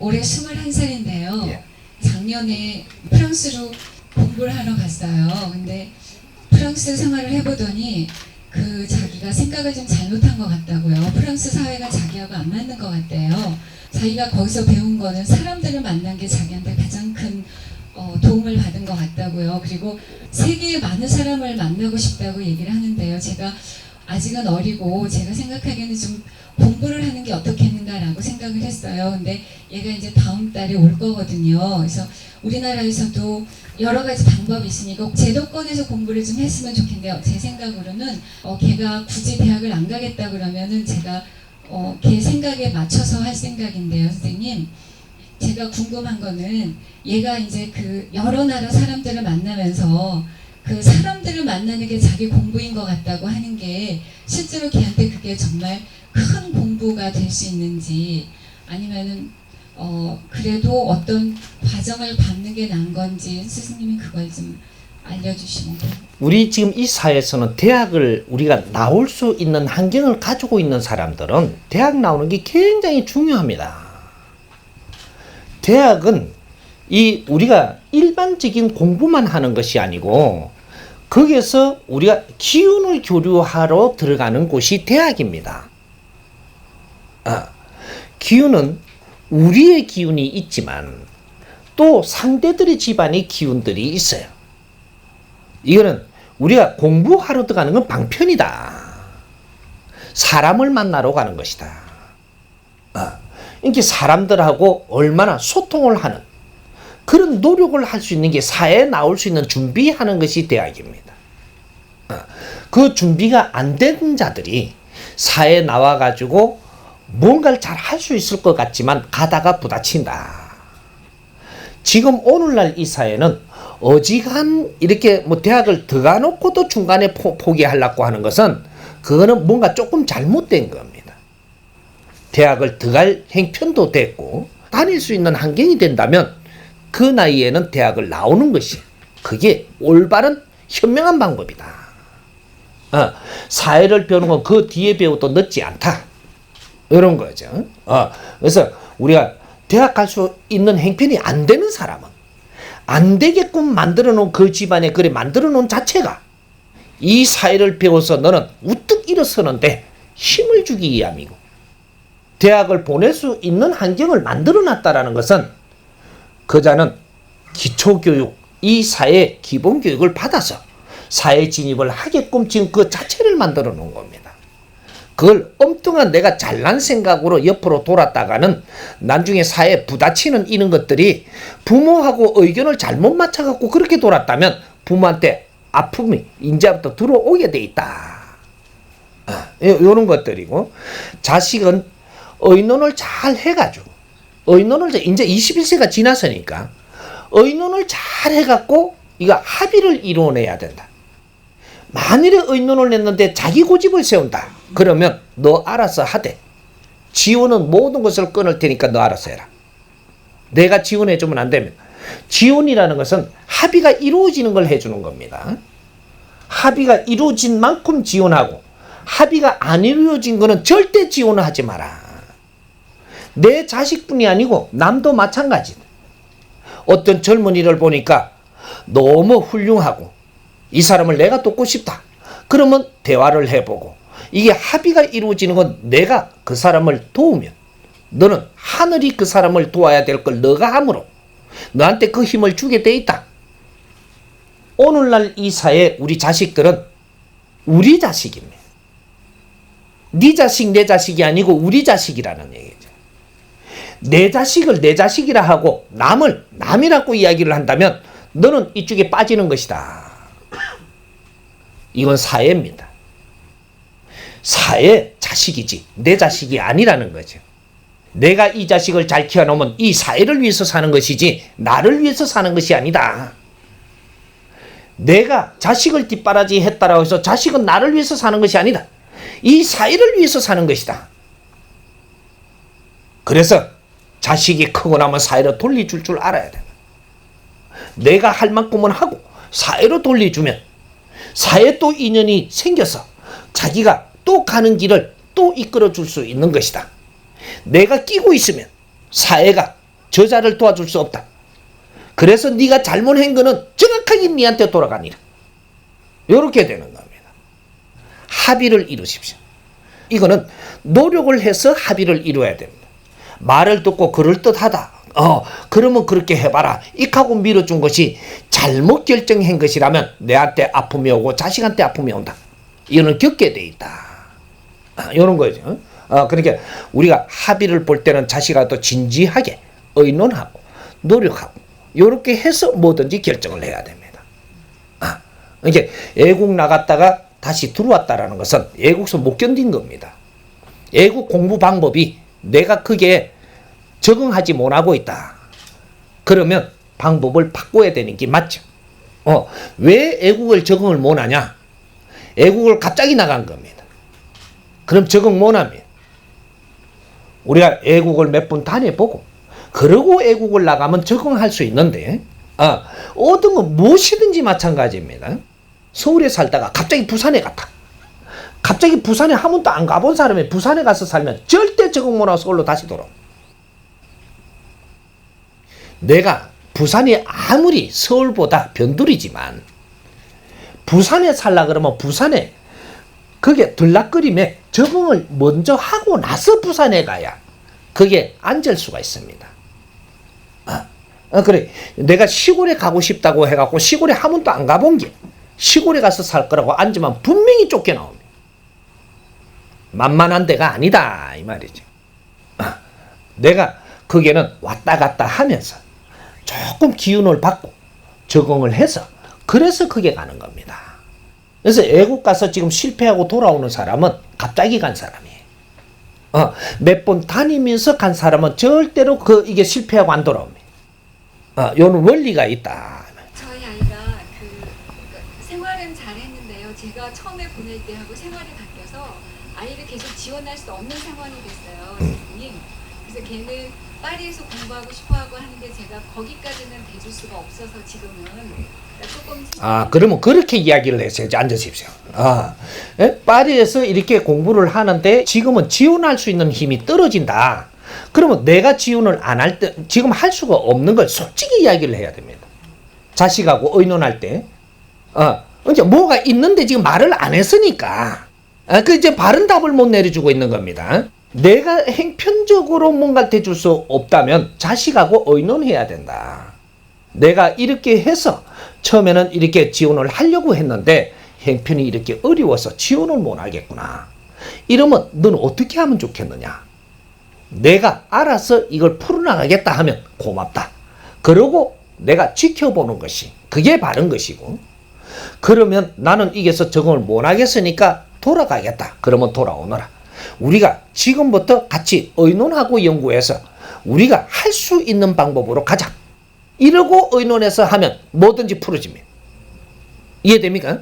올해 21살인데요. 예. 작년에 프랑스로 공부를 하러 갔어요. 근데 프랑스 생활을 해보더니 자기가 생각을 좀 잘못한 것 같다고요. 프랑스 사회가 자기하고 안 맞는 것 같대요. 자기가 거기서 배운 거는 사람들을 만난 게 자기한테 가장 큰 도움을 받은 것 같다고요. 그리고 세계의 많은 사람을 만나고 싶다고 얘기를 하는데요. 제가 아직은 어리고 제가 생각하기에는 좀 공부를 하는 게 어떻겠는가라고 생각을 했어요. 근데 얘가 이제 다음 달에 올 거거든요. 그래서 우리나라에서도 여러 가지 방법이 있으니까 제도권에서 공부를 좀 했으면 좋겠는데요. 제 생각으로는 걔가 굳이 대학을 안 가겠다 그러면은 제가 걔 생각에 맞춰서 할 생각인데요, 선생님. 제가 궁금한 거는 얘가 이제 여러 나라 사람들을 만나면서 그 사람들을 만나는 게 자기 공부인 것 같다고 하는 게 실제로 걔한테 그게 정말 큰 공부가 될 수 있는지, 아니면은 그래도 어떤 과정을 밟는 게 난 건지 스승님이 그걸 좀 알려주시면. 우리 지금 이 사회에서는 대학을 우리가 나올 수 있는 환경을 가지고 있는 사람들은 대학 나오는 게 굉장히 중요합니다. 대학은 우리가 일반적인 공부만 하는 것이 아니고 거기에서 우리가 기운을 교류하러 들어가는 곳이 대학입니다. 기운은 우리의 기운이 있지만 또 상대들의 집안의 기운들이 있어요. 이거는 우리가 공부하러 들어가는 건 방편이다. 사람을 만나러 가는 것이다. 이렇게 사람들하고 얼마나 소통을 하는 그런 노력을 할 수 있는 게 사회에 나올 수 있는 준비하는 것이 대학입니다. 그 준비가 안 된 자들이 사회에 나와가지고 뭔가를 잘 할 수 있을 것 같지만 가다가 부딪힌다. 지금 오늘날 이 사회는 어지간 이렇게 뭐 대학을 들어가 놓고도 중간에 포기하려고 하는 것은 그거는 뭔가 조금 잘못된 겁니다. 대학을 들어갈 형편도 됐고 다닐 수 있는 환경이 된다면 그 나이에는 대학을 나오는 것이 그게 올바른 현명한 방법이다. 사회를 배우는 건 그 뒤에 배워도 늦지 않다. 이런 거죠. 그래서 우리가 대학 갈 수 있는 형편이 안 되는 사람은 안 되게끔 만들어 놓은 그 집안에 그래 만들어 놓은 자체가 이 사회를 배워서 너는 우뚝 일어서는데 힘을 주기 위함이고, 대학을 보낼 수 있는 환경을 만들어 놨다라는 것은 그자는 기초교육, 이 사회 기본교육을 받아서 사회 진입을 하게끔 지금 그 자체를 만들어 놓은 겁니다. 그걸 엉뚱한 내가 잘난 생각으로 옆으로 돌았다가는 나중에 사회에 부딪히는 이런 것들이 부모하고 의견을 잘못 맞춰갖고 그렇게 돌았다면 부모한테 아픔이 이제부터 들어오게 돼 있다. 이런 것들이고, 자식은 의논을 잘 해가지고 이제 21세가 지났으니까 의논을 잘 해갖고 이거 합의를 이루어내야 된다. 만일에 의논을 냈는데 자기 고집을 세운다. 그러면 너 알아서 하되 지원은 모든 것을 끊을 테니까 너 알아서 해라. 내가 지원해주면 안 되면. 지원이라는 것은 합의가 이루어지는 걸 해주는 겁니다. 합의가 이루어진 만큼 지원하고 합의가 안 이루어진 거는 절대 지원을 하지 마라. 내 자식뿐이 아니고 남도 마찬가지다. 어떤 젊은이를 보니까 너무 훌륭하고 이 사람을 내가 돕고 싶다. 그러면 대화를 해보고 이게 합의가 이루어지는 건 내가 그 사람을 도우면 너는 하늘이 그 사람을 도와야 될 걸 너가 함으로 너한테 그 힘을 주게 돼 있다. 오늘날 이 사회 우리 자식들은 우리 자식입니다. 네 자식 내 자식이 아니고 우리 자식이라는 얘기죠. 내 자식을 내 자식이라 하고 남을 남이라고 이야기를 한다면 너는 이쪽에 빠지는 것이다. 이건 사회입니다. 사회 자식이지 내 자식이 아니라는 거죠. 내가 이 자식을 잘 키워놓으면 이 사회를 위해서 사는 것이지 나를 위해서 사는 것이 아니다. 내가 자식을 뒷바라지 했다라고 해서 자식은 나를 위해서 사는 것이 아니다. 이 사회를 위해서 사는 것이다. 그래서 자식이 크고 나면 사회로 돌려줄 줄 알아야 된다. 내가 할 만큼은 하고 사회로 돌려주면 사회에 또 인연이 생겨서 자기가 또 가는 길을 또 이끌어 줄 수 있는 것이다. 내가 끼고 있으면 사회가 저자를 도와줄 수 없다. 그래서 네가 잘못한 거는 정확하게 네한테 돌아가니라. 이렇게 되는 겁니다. 합의를 이루십시오. 이거는 노력을 해서 합의를 이루어야 됩니다. 말을 듣고 그럴듯하다. 그러면 그렇게 해봐라. 익하고 밀어준 것이 잘못 결정한 것이라면 내한테 아픔이 오고 자식한테 아픔이 온다. 이거는 겪게 돼 있다. 이런 거죠. 그러니까 우리가 합의를 볼 때는 자식하고 진지하게 의논하고 노력하고 이렇게 해서 뭐든지 결정을 해야 됩니다. 이게 외국 나갔다가 다시 들어왔다라는 것은 외국에서 못 견딘 겁니다. 외국 공부 방법이 내가 그게 적응하지 못하고 있다. 그러면 방법을 바꿔야 되는 게 맞죠. 왜 외국을 적응을 못하냐? 외국을 갑자기 나간 겁니다. 그럼 적응 못하면 우리가 외국을 몇 번 다녀보고 그러고 외국을 나가면 적응할 수 있는데 어떤 건 무엇이든지 마찬가지입니다. 서울에 살다가 갑자기 부산에 갔다. 갑자기 부산에 한 번도 안 가본 사람이 부산에 가서 살면 절대 적응 못하고 서울로 다시 돌아옵니다. 내가 부산이 아무리 서울보다 변두리지만 부산에 살라 그러면 부산에 그게 들락거림에 적응을 먼저 하고 나서 부산에 가야 그게 앉을 수가 있습니다. 그래 내가 시골에 가고 싶다고 해갖고 시골에 한 번도 안 가본 게 시골에 가서 살 거라고 앉으면 분명히 쫓겨나옵니다. 만만한 데가 아니다 이 말이죠. 내가 거기에는 왔다 갔다 하면서 조금 기운을 받고 적응을 해서 그래서 그게 가는 겁니다. 그래서 외국 가서 지금 실패하고 돌아오는 사람은 갑자기 간 사람이에요. 몇 번 다니면서 간 사람은 절대로 이게 실패하고 안 돌아옵니다. 요는 원리가 있다. 저희 아이가 생활은 잘했는데요. 제가 처음에 보낼 때하고 생활이 바뀌어서 아이를 계속 지원할 수 없는 상황이 됐어요, 선생님. 그래서 걔는 파리에서 공부하고 싶어하고 하는데 제가 거기까지는 대줄 수가 없어서 지금은 조금 그러면 그렇게 이야기를 해서 이제 앉으십시오. 파리에서 이렇게 공부를 하는데 지금은 지원할 수 있는 힘이 떨어진다. 그러면 내가 지원을 안 할 때 지금 할 수가 없는 걸 솔직히 이야기를 해야 됩니다. 자식하고 의논할 때 이제 뭐가 있는데 지금 말을 안 했으니까 이제 바른 답을 못 내려주고 있는 겁니다. 내가 행편적으로 뭔가 대줄 수 없다면 자식하고 의논해야 된다. 내가 이렇게 해서 처음에는 이렇게 지원을 하려고 했는데 행편이 이렇게 어려워서 지원을 못 하겠구나. 이러면 넌 어떻게 하면 좋겠느냐? 내가 알아서 이걸 풀어나가겠다 하면 고맙다. 그러고 내가 지켜보는 것이 그게 바른 것이고 그러면 나는 이게서 적응을 못 하겠으니까 돌아가겠다. 그러면 돌아오너라. 우리가 지금부터 같이 의논하고 연구해서 우리가 할 수 있는 방법으로 가자. 이러고 의논해서 하면 뭐든지 풀어집니다. 이해됩니까?